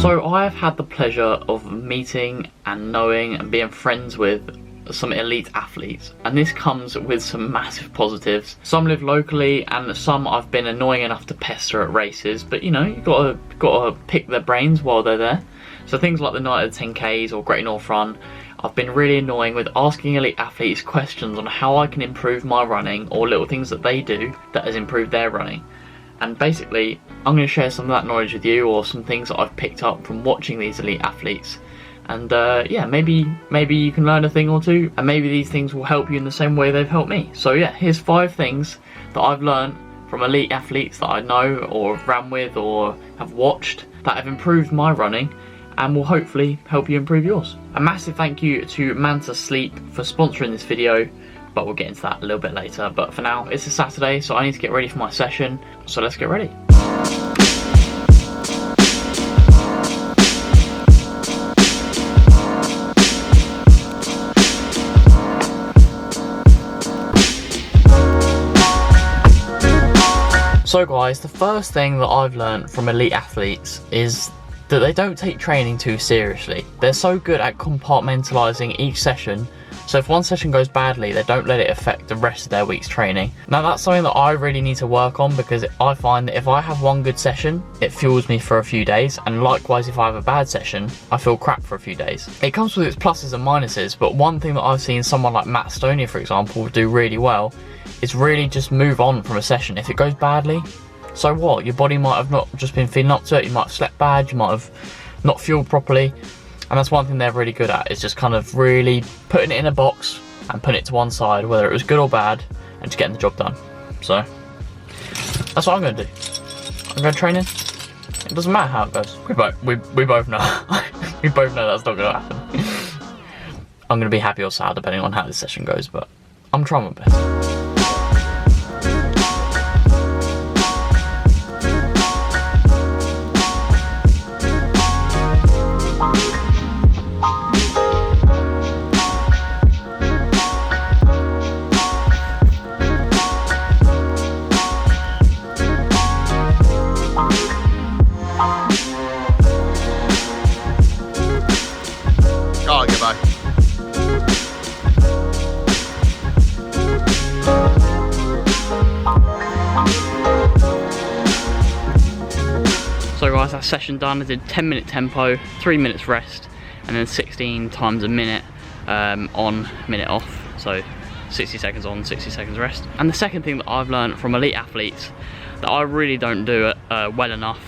So I have had the pleasure of meeting and knowing and being friends with some elite athletes, and this comes with some massive positives. Some live locally and some I've been annoying enough to pester at races, but you know, you've got to pick their brains while they're there. So things like the night of the 10Ks or Great North Run, I've been really annoying with asking elite athletes questions on how I can improve my running or little things that they do that has improved their running. And basically, I'm going to share some of that knowledge with you, or some things that I've picked up from watching these elite athletes. And yeah, maybe you can learn a thing or two, and maybe these things will help you in the same way they've helped me. So yeah, here's 5 things that I've learned from elite athletes that I know or have ran with or have watched that have improved my running and will hopefully help you improve yours. A massive thank you to Manta Sleep for sponsoring this video, but we'll get into that a little bit later. But for now, it's a Saturday, so I need to get ready for my session, so let's get ready. So guys, the first thing that I've learned from elite athletes is that they don't take training too seriously. They're so good at compartmentalising each session, so if one session goes badly, they don't let it affect the rest of their week's training. Now that's something that I really need to work on, because I find that if I have one good session, it fuels me for a few days, and likewise if I have a bad session, I feel crap for a few days. It comes with its pluses and minuses, but one thing that I've seen someone like Matt Stonia, for example, do really well is really just move on from a session. If it goes badly, so what? Your body might have not just been feeling up to it, you might have slept bad, you might have not fueled properly, and that's one thing they're really good at, is just kind of really putting it in a box and putting it to one side, whether it was good or bad, and just getting the job done. So that's what I'm going to do. I'm going to train in. It doesn't matter how it goes. We both know. We both know that's not going to happen. I'm going to be happy or sad depending on how this session goes, but I'm trying my best. So guys, that session done. I did 10-minute tempo, 3 minutes rest, and then 16 times a minute on, minute off. So 60 seconds on, 60 seconds rest. And the second thing that I've learned from elite athletes that I really don't do it well enough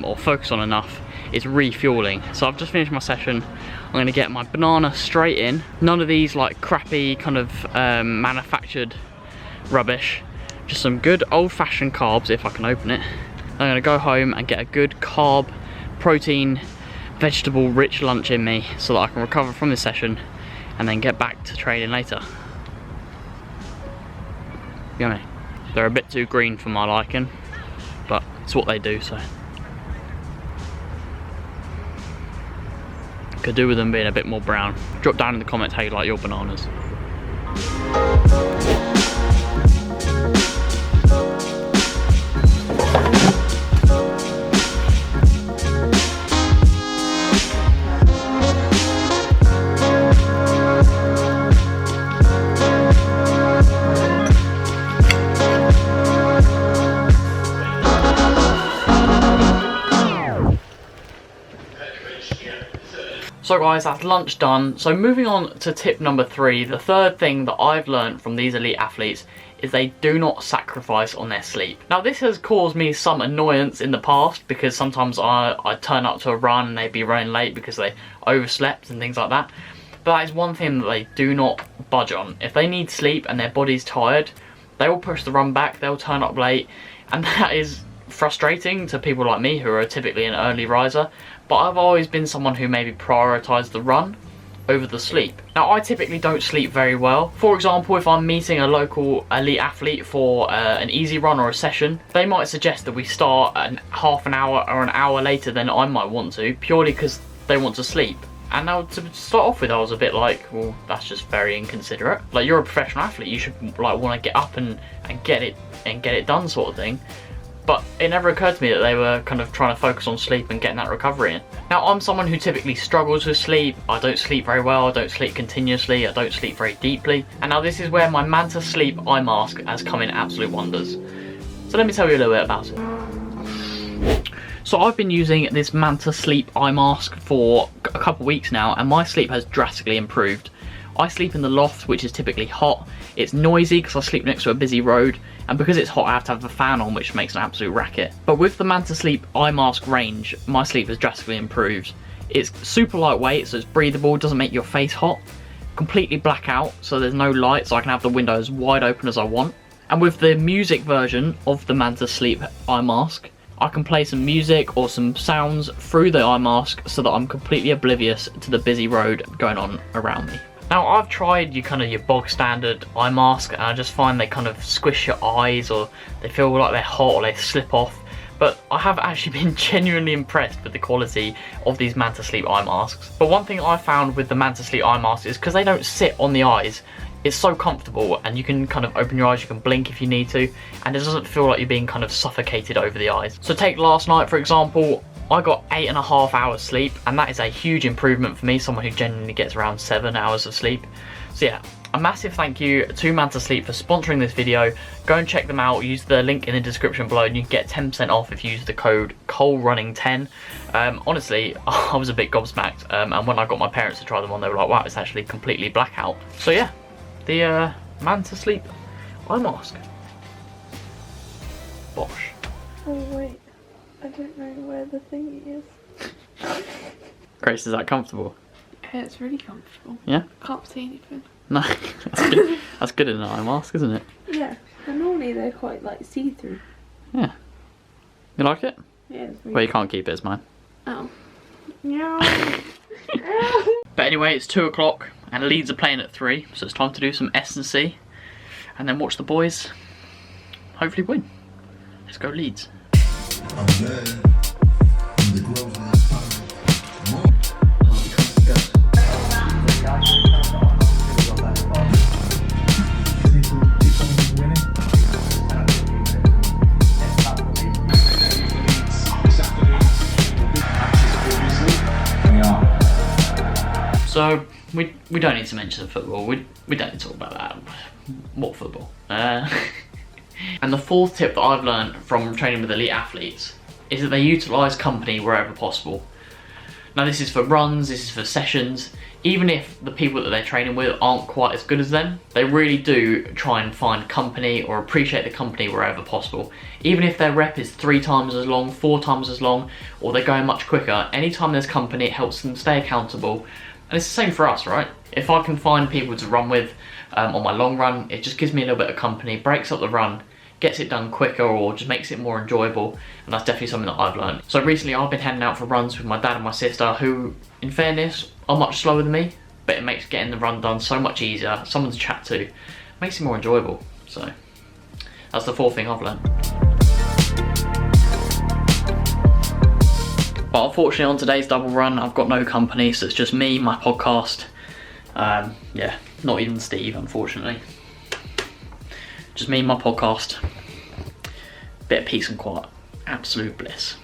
or focus on enough is refueling. So I've just finished my session. I'm going to get my banana straight in. None of these like crappy kind of manufactured rubbish. Just some good old-fashioned carbs if I can open it. I'm going to go home and get a good carb, protein, vegetable rich lunch in me so that I can recover from this session and then get back to training later. Yummy. They're a bit too green for my liking, but it's what they do, so. Could do with them being a bit more brown. Drop down in the comments how you like your bananas. So guys, that's lunch done. So moving on to tip number 3, the third thing that I've learned from these elite athletes is they do not sacrifice on their sleep. Now this has caused me some annoyance in the past, because sometimes I turn up to a run and they'd be running late because they overslept and things like that. But that is one thing that they do not budge on. If they need sleep and their body's tired, they will push the run back, they'll turn up late, and that is frustrating to people like me who are typically an early riser. But I've always been someone who maybe prioritised the run over the sleep. Now I typically don't sleep very well. For example, if I'm meeting a local elite athlete for an easy run or a session, they might suggest that we start half an hour or an hour later than I might want to, purely because they want to sleep. And now to start off with, I was a bit like, well, that's just very inconsiderate. Like, you're a professional athlete, you should like want to get up and get it done, sort of thing. But it never occurred to me that they were kind of trying to focus on sleep and getting that recovery in. Now, I'm someone who typically struggles with sleep. I don't sleep very well, I don't sleep continuously, I don't sleep very deeply. And now this is where my Manta Sleep eye mask has come in absolute wonders. So let me tell you a little bit about it. So I've been using this Manta Sleep eye mask for a couple of weeks now, and my sleep has drastically improved. I sleep in the loft, which is typically hot. It's noisy because I sleep next to a busy road, and because it's hot I have to have a fan on, which makes an absolute racket. But with the Manta Sleep eye mask range, my sleep has drastically improved. It's super lightweight, so it's breathable, doesn't make your face hot. Completely black out, so there's no light, so I can have the windows wide open as I want. And with the music version of the Manta Sleep eye mask, I can play some music or some sounds through the eye mask so that I'm completely oblivious to the busy road going on around me. Now, I've tried your bog standard eye mask, and I just find they kind of squish your eyes, or they feel like they're hot, or they slip off. But I have actually been genuinely impressed with the quality of these Manta Sleep eye masks. But one thing I found with the Manta Sleep eye mask is because they don't sit on the eyes, it's so comfortable, and you can kind of open your eyes, you can blink if you need to, and it doesn't feel like you're being kind of suffocated over the eyes. So take last night, for example. I got 8.5 hours sleep, and that is a huge improvement for me, someone who genuinely gets around 7 hours of sleep. So yeah, a massive thank you to Manta Sleep for sponsoring this video. Go and check them out, use the link in the description below, and you can get 10% off if you use the code COLERUNNING10. Honestly, I was a bit gobsmacked, and when I got my parents to try them on, they were like, wow, it's actually completely blackout. So yeah, the Manta Sleep eye mask. Bosh. Oh wait, I don't know where the thingy is. Grace, is that comfortable? Yeah, it's really comfortable. Yeah? I can't see anything. No, that's good. That's good in an eye mask, isn't it? Yeah, and normally they're quite like see-through. Yeah. You like it? Yeah, it's really Well, you can't keep it as mine. Oh. No. But anyway, it's 2 o'clock and Leeds are playing at 3, so it's time to do some S&C and then watch the boys hopefully win. Let's go Leeds. I'm glad. So we don't need to mention the football. We don't need to talk about that. What football? And the fourth tip that I've learned from training with elite athletes is that they utilise company wherever possible. Now this is for runs, this is for sessions. Even if the people that they're training with aren't quite as good as them, they really do try and find company or appreciate the company wherever possible. Even if their rep is 3 times as long, 4 times as long, or they're going much quicker, anytime there's company, it helps them stay accountable. And it's the same for us, right? If I can find people to run with on my long run, it just gives me a little bit of company, breaks up the run, gets it done quicker, or just makes it more enjoyable, and that's definitely something that I've learned. So recently I've been heading out for runs with my dad and my sister, who, in fairness, are much slower than me, but it makes getting the run done so much easier, someone to chat to, makes it more enjoyable. So that's the fourth thing I've learned. But unfortunately on today's double run, I've got no company, so it's just me, my podcast. Yeah, not even Steve, unfortunately. Just me and my podcast. Bit of peace and quiet. Absolute bliss.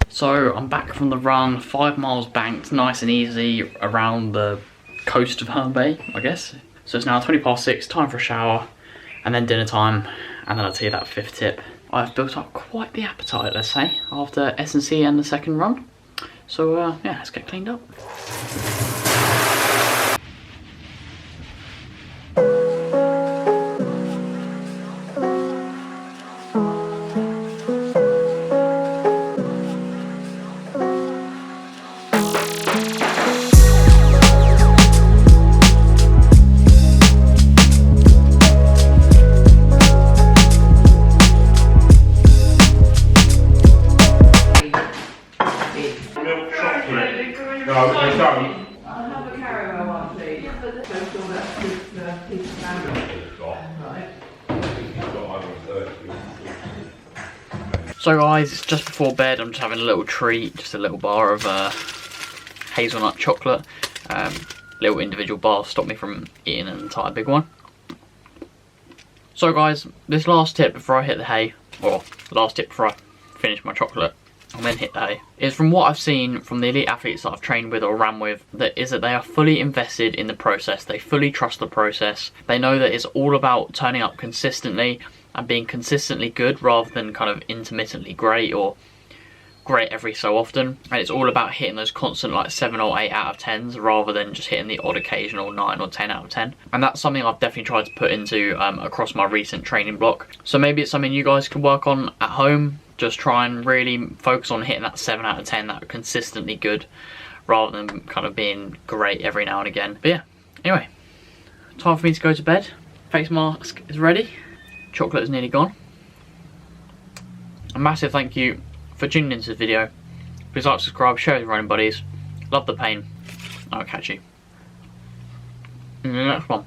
So I'm back from the run, 5 miles banked, nice and easy around the coast of Herne Bay, I guess. So it's now 6:20, time for a shower, and then dinner time, and then I'll tell you that 5th tip. I've built up quite the appetite, let's say, after S&C and the second run. So yeah, let's get cleaned up. So guys, just before bed I'm just having a little treat, just a little bar of hazelnut chocolate. Little individual bars stop me from eating an entire big one. So guys, this last tip before I hit the hay or last tip before I finish my chocolate and then hit A, is from what I've seen from the elite athletes that I've trained with or ran with, that they are fully invested in the process. They fully trust the process. They know that it's all about turning up consistently and being consistently good rather than kind of intermittently great or great every so often. And it's all about hitting those constant like 7 or 8 out of 10s rather than just hitting the odd occasional 9 or 10 out of 10. And that's something I've definitely tried to put into across my recent training block. So maybe it's something you guys can work on at home. Just try and really focus on hitting that 7 out of 10, that are consistently good, rather than kind of being great every now and again. But yeah, anyway, time for me to go to bed. Face mask is ready. Chocolate is nearly gone. A massive thank you for tuning into this video. Please like, subscribe, share with your running buddies. Love the pain. I'll catch you in the next one.